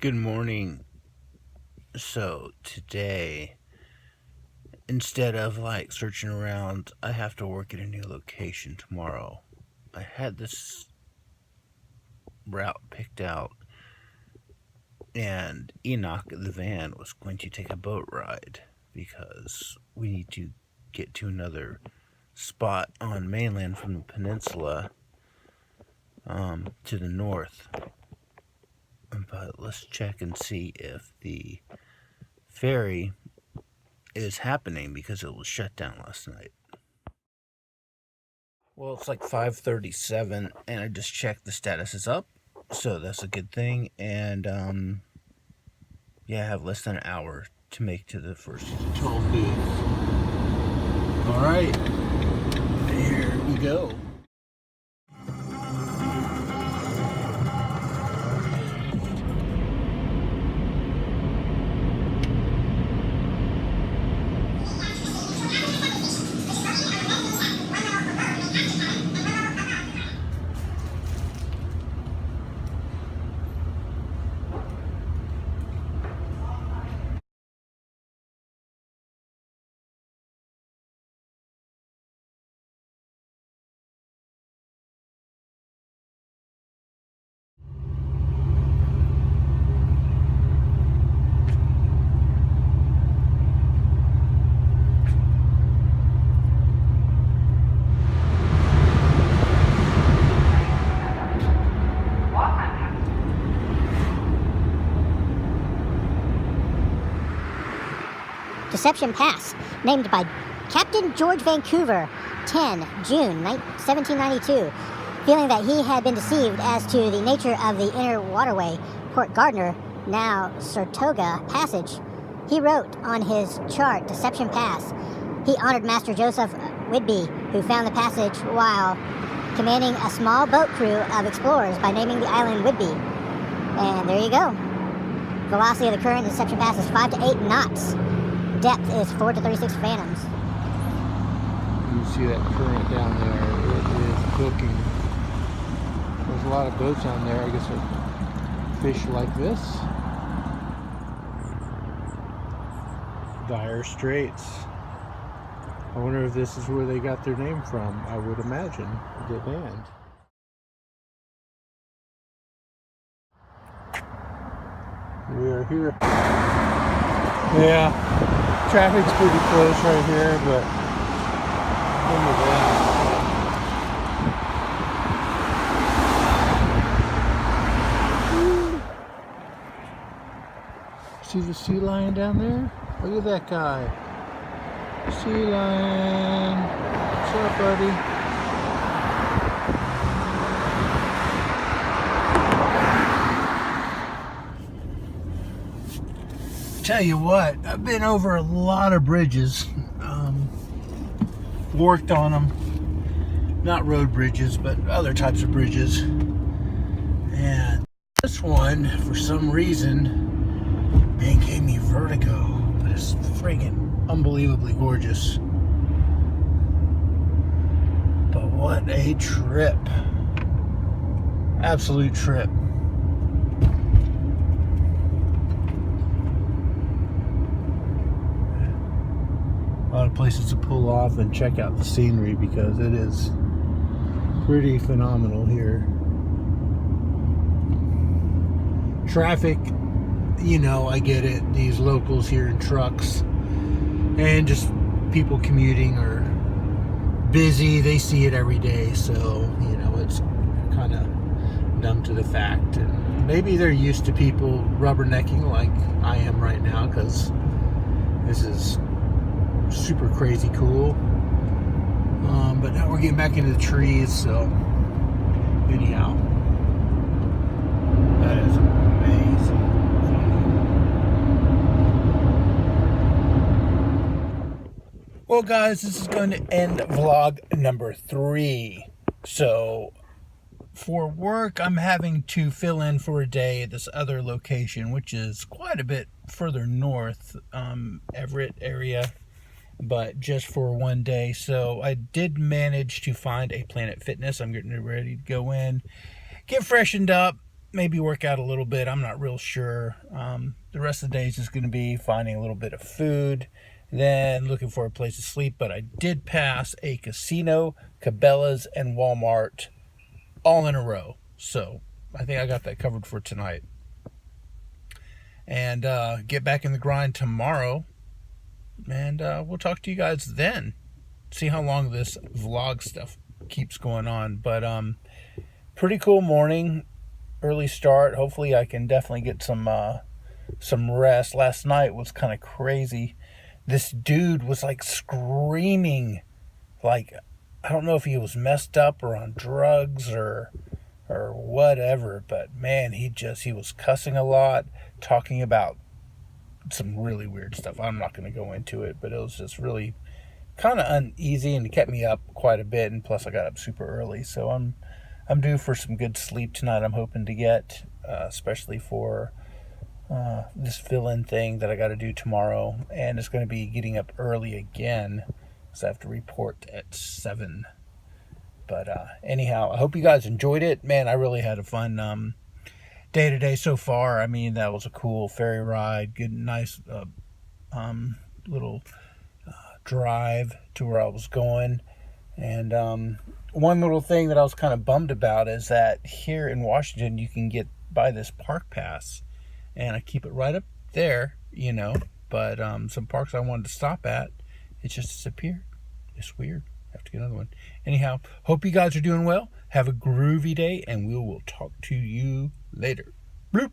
Good morning. So today, instead of searching around, I have to work at a new location tomorrow. I had this route picked out, and Enoch, the van, was going to take a boat ride because we need to get to another spot on mainland from the peninsula to the north. But let's check and see if the ferry is happening because it was shut down last night. Well, it's like 5:37 and I just checked the status is up, so that's a good thing. And I have less than an hour to make to the first 12 booth. All right, here we go. Deception Pass, named by Captain George Vancouver, 10 June 1792. Feeling that he had been deceived as to the nature of the inner waterway, Port Gardner, now Saratoga Passage, he wrote on his chart, Deception Pass. He honored Master Joseph Whidbey, who found the passage while commanding a small boat crew of explorers by naming the island Whidbey. And there you go. Velocity of the current in Deception Pass is 5 to 8 knots. Depth is 4 to 36 fathoms. You see that current down there, it is booking. There's a lot of boats on there, I guess they're fish like this. Dire Straits. I wonder if this is where they got their name from. I would imagine, the band. We are here. Yeah, traffic's pretty close right here, but look at that. See the sea lion down there? Look at that guy. Sea lion. What's up, buddy? Tell you what, I've been over a lot of bridges, worked on them, not road bridges, but other types of bridges, and this one, for some reason, man, gave me vertigo, but it's friggin' unbelievably gorgeous. But what a trip. Absolute trip. A lot of places to pull off and check out the scenery because it is pretty phenomenal here. Traffic, I get it. These locals here in trucks and just people commuting are busy. They see it every day, so it's kind of numb to the fact. And maybe they're used to people rubbernecking like I am right now because this is super crazy cool. But now we're getting back into the trees, so anyhow, that is amazing. Well, guys, this is going to end vlog number 3. So for work, I'm having to fill in for a day at this other location, which is quite a bit further north, Everett area, but just for one day. So I did manage to find a Planet Fitness. I'm getting ready to go in, get freshened up, maybe work out a little bit. I'm not real sure. The rest of the day is just going to be finding a little bit of food, then looking for a place to sleep. But I did pass a casino, Cabela's, and Walmart all in a row. So I think I got that covered for tonight. And get back in the grind tomorrow. And we'll talk to you guys then. See how long this vlog stuff keeps going on. But pretty cool morning. Early start. Hopefully I can definitely get some rest. Last night was kind of crazy. This dude was like screaming. Like, I don't know if he was messed up or on drugs or whatever, but man, he was cussing a lot, talking about some really weird stuff. I'm not going to go into it, but it was just really kind of uneasy, and it kept me up quite a bit, and plus I got up super early, so I'm due for some good sleep tonight. I'm hoping to get, especially for this fill-in thing that I got to do tomorrow, and it's going to be getting up early again, because I have to report at 7. But anyhow, I hope you guys enjoyed it. Man, I really had a fun day today so far. I mean, that was a cool ferry ride. Good, nice little drive to where I was going. And one little thing that I was kind of bummed about is that here in Washington, you can buy this park pass. And I keep it right up there, you know. But some parks I wanted to stop at, it just disappeared. It's weird. Have to get another one. Anyhow, hope you guys are doing well. Have a groovy day, and we will talk to you later. Bloop.